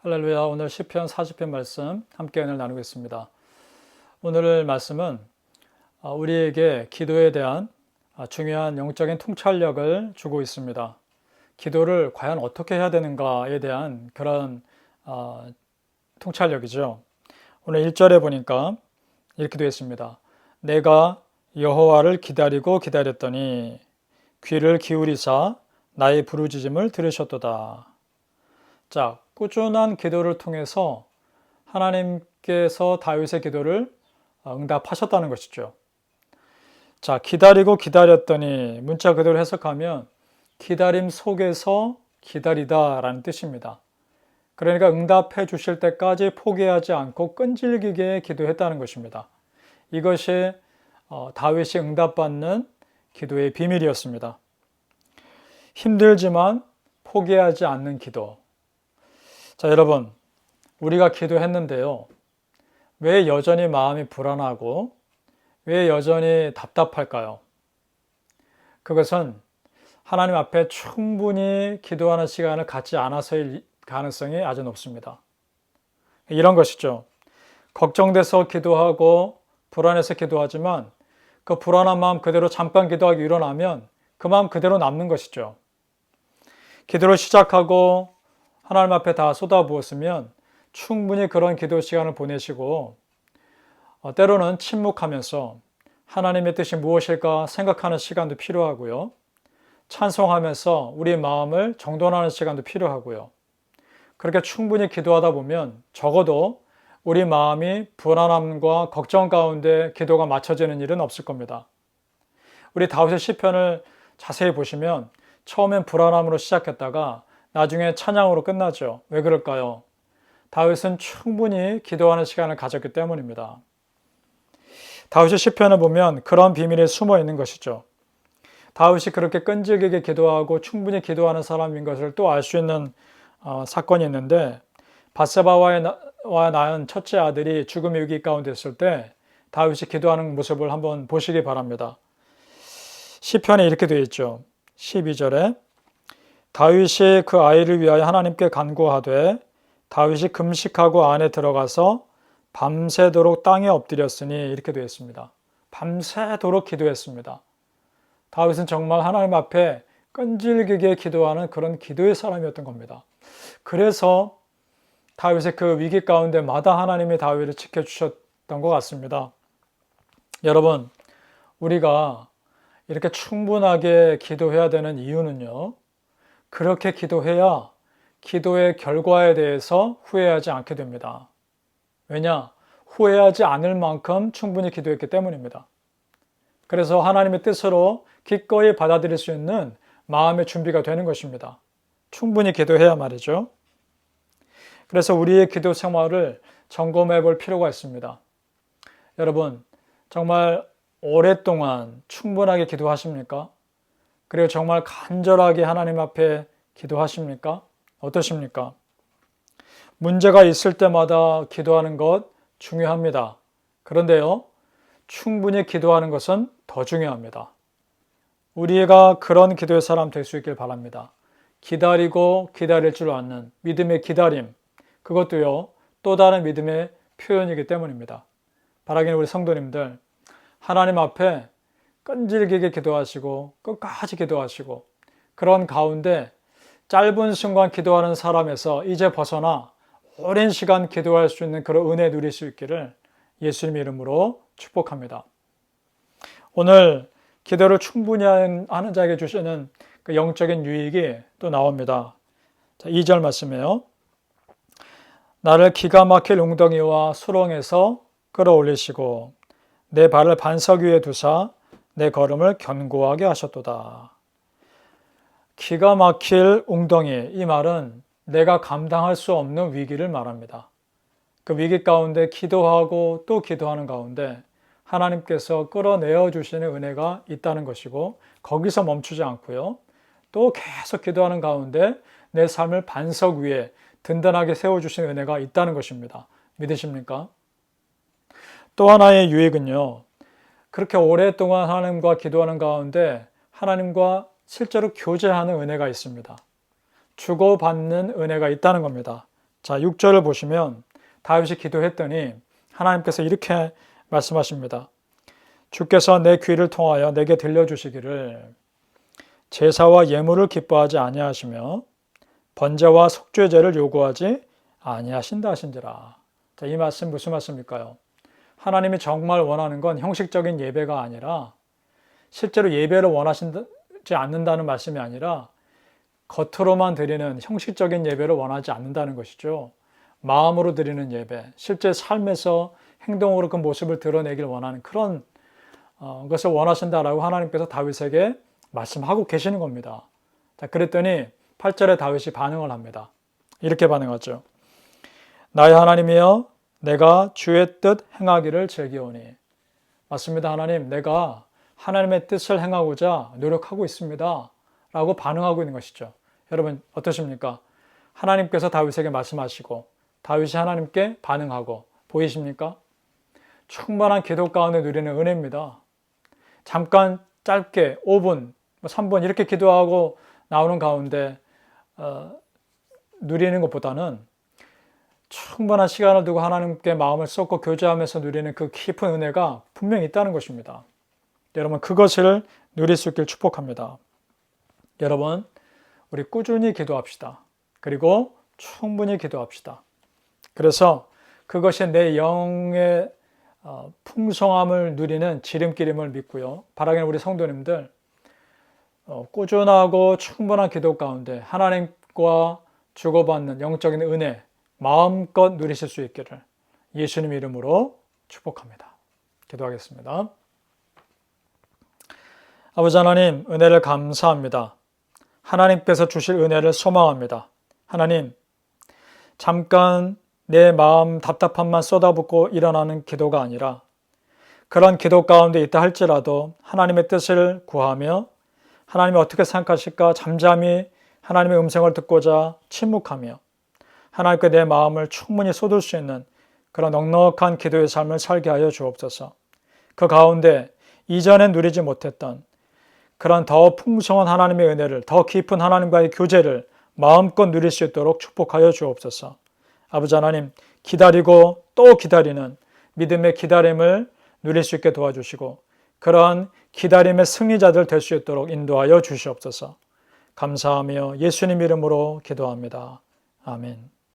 할렐루야. 오늘 시편 40편 말씀 함께 오늘 나누겠습니다. 오늘 말씀은 우리에게 기도에 대한 중요한 영적인 통찰력을 주고 있습니다. 기도를 과연 어떻게 해야 되는가에 대한 그런 통찰력이죠. 오늘 1절에 보니까 이렇게 되어 있습니다. 내가 여호와를 기다리고 기다렸더니 귀를 기울이사 나의 부르짖음을 들으셨도다. 자, 꾸준한 기도를 통해서 하나님께서 다윗의 기도를 응답하셨다는 것이죠. 자, 기다리고 기다렸더니 문자 그대로 해석하면 기다림 속에서 기다리다라는 뜻입니다. 그러니까 응답해 주실 때까지 포기하지 않고 끈질기게 기도했다는 것입니다. 이것이 다윗이 응답받는 기도의 비밀이었습니다. 힘들지만 포기하지 않는 기도. 자, 여러분, 우리가 기도했는데요. 왜 여전히 마음이 불안하고 왜 여전히 답답할까요? 그것은 하나님 앞에 충분히 기도하는 시간을 갖지 않아서일 가능성이 아주 높습니다. 이런 것이죠. 걱정돼서 기도하고 불안해서 기도하지만 그 불안한 마음 그대로 잠깐 기도하기 일어나면 그 마음 그대로 남는 것이죠. 기도를 시작하고 하나님 앞에 다 쏟아부었으면 충분히 그런 기도 시간을 보내시고 때로는 침묵하면서 하나님의 뜻이 무엇일까 생각하는 시간도 필요하고요. 찬송하면서 우리 마음을 정돈하는 시간도 필요하고요. 그렇게 충분히 기도하다 보면 적어도 우리 마음이 불안함과 걱정 가운데 기도가 맞춰지는 일은 없을 겁니다. 우리 다윗의 시편을 자세히 보시면 처음엔 불안함으로 시작했다가 나중에 찬양으로 끝나죠. 왜 그럴까요? 다윗은 충분히 기도하는 시간을 가졌기 때문입니다. 다윗의 시편을 보면 그런 비밀이 숨어 있는 것이죠. 다윗이 그렇게 끈질기게 기도하고 충분히 기도하는 사람인 것을 또 알 수 있는 사건이 있는데 밧세바와 낳은 첫째 아들이 죽음의 위기 가운데 있을 때 다윗이 기도하는 모습을 한번 보시기 바랍니다. 시편에 이렇게 되어 있죠. 12절에 다윗이 그 아이를 위하여 하나님께 간구하되 다윗이 금식하고 안에 들어가서 밤새도록 땅에 엎드렸으니 이렇게 되어 있습니다. 밤새도록 기도했습니다. 다윗은 정말 하나님 앞에 끈질기게 기도하는 그런 기도의 사람이었던 겁니다. 그래서 다윗의 그 위기 가운데마다 하나님이 다윗을 지켜주셨던 것 같습니다. 여러분, 우리가 이렇게 충분하게 기도해야 되는 이유는요. 그렇게 기도해야 기도의 결과에 대해서 후회하지 않게 됩니다. 왜냐? 후회하지 않을 만큼 충분히 기도했기 때문입니다. 그래서 하나님의 뜻으로 기꺼이 받아들일 수 있는 마음의 준비가 되는 것입니다. 충분히 기도해야 말이죠. 그래서 우리의 기도 생활을 점검해 볼 필요가 있습니다. 여러분, 정말 오랫동안 충분하게 기도하십니까? 그리고 정말 간절하게 하나님 앞에 기도하십니까? 어떠십니까? 문제가 있을 때마다 기도하는 것 중요합니다. 그런데요, 충분히 기도하는 것은 더 중요합니다. 우리가 그런 기도의 사람 될 수 있길 바랍니다. 기다리고 기다릴 줄 아는 믿음의 기다림, 그것도요, 또 다른 믿음의 표현이기 때문입니다. 바라기는 우리 성도님들, 하나님 앞에 끈질기게 기도하시고 끝까지 기도하시고 그런 가운데 짧은 순간 기도하는 사람에서 이제 벗어나 오랜 시간 기도할 수 있는 그런 은혜 누릴 수 있기를 예수님 이름으로 축복합니다. 오늘 기도를 충분히 하는 자에게 주시는 그 영적인 유익이 또 나옵니다. 자, 2절 말씀이에요. 나를 기가 막힐 웅덩이와 수렁에서 끌어올리시고 내 발을 반석 위에 두사 내 걸음을 견고하게 하셨도다. 기가 막힐 웅덩이, 이 말은 내가 감당할 수 없는 위기를 말합니다. 그 위기 가운데 기도하고 또 기도하는 가운데 하나님께서 끌어내어 주시는 은혜가 있다는 것이고 거기서 멈추지 않고요. 또 계속 기도하는 가운데 내 삶을 반석 위에 든든하게 세워주시는 은혜가 있다는 것입니다. 믿으십니까? 또 하나의 유익은요. 그렇게 오랫동안 하나님과 기도하는 가운데 하나님과 실제로 교제하는 은혜가 있습니다. 주고받는 은혜가 있다는 겁니다. 자, 6절을 보시면 다윗이 기도했더니 하나님께서 이렇게 말씀하십니다. 주께서 내 귀를 통하여 내게 들려주시기를 제사와 예물을 기뻐하지 아니하시며 번제와 속죄제를 요구하지 아니하신다 하신지라. 자, 이 말씀 무슨 말씀일까요? 하나님이 정말 원하는 건 형식적인 예배가 아니라 실제로 예배를 원하시지 않는다는 말씀이 아니라 겉으로만 드리는 형식적인 예배를 원하지 않는다는 것이죠. 마음으로 드리는 예배, 실제 삶에서 행동으로 그 모습을 드러내길 원하는 그런 것을 원하신다라고 하나님께서 다윗에게 말씀하고 계시는 겁니다. 자, 그랬더니 8절에 다윗이 반응을 합니다. 이렇게 반응하죠. 나의 하나님이여 내가 주의 뜻 행하기를 즐기오니. 맞습니다. 하나님, 내가 하나님의 뜻을 행하고자 노력하고 있습니다. 라고 반응하고 있는 것이죠. 여러분 어떠십니까? 하나님께서 다윗에게 말씀하시고 다윗이 하나님께 반응하고 보이십니까? 충만한 기도 가운데 누리는 은혜입니다. 잠깐 짧게 5분, 3분 이렇게 기도하고 나오는 가운데 누리는 것보다는 충분한 시간을 두고 하나님께 마음을 쏟고 교제하면서 누리는 그 깊은 은혜가 분명히 있다는 것입니다. 여러분 그것을 누릴 수 있길 축복합니다. 여러분 우리 꾸준히 기도합시다. 그리고 충분히 기도합시다. 그래서 그것이 내 영의 풍성함을 누리는 지름길임을 믿고요. 바라기는 우리 성도님들 꾸준하고 충분한 기도 가운데 하나님과 주고받는 영적인 은혜 마음껏 누리실 수 있기를 예수님 이름으로 축복합니다. 기도하겠습니다. 아버지 하나님, 은혜를 감사합니다. 하나님께서 주실 은혜를 소망합니다. 하나님, 잠깐 내 마음 답답함만 쏟아붓고 일어나는 기도가 아니라 그런 기도 가운데 있다 할지라도 하나님의 뜻을 구하며 하나님이 어떻게 생각하실까 잠잠히 하나님의 음성을 듣고자 침묵하며 하나님께 내 마음을 충분히 쏟을 수 있는 그런 넉넉한 기도의 삶을 살게 하여 주옵소서. 그 가운데 이전에 누리지 못했던 그런 더 풍성한 하나님의 은혜를, 더 깊은 하나님과의 교제를 마음껏 누릴 수 있도록 축복하여 주옵소서. 아버지 하나님, 기다리고 또 기다리는 믿음의 기다림을 누릴 수 있게 도와주시고 그러한 기다림의 승리자들 될 수 있도록 인도하여 주시옵소서. 감사하며 예수님 이름으로 기도합니다. 아멘.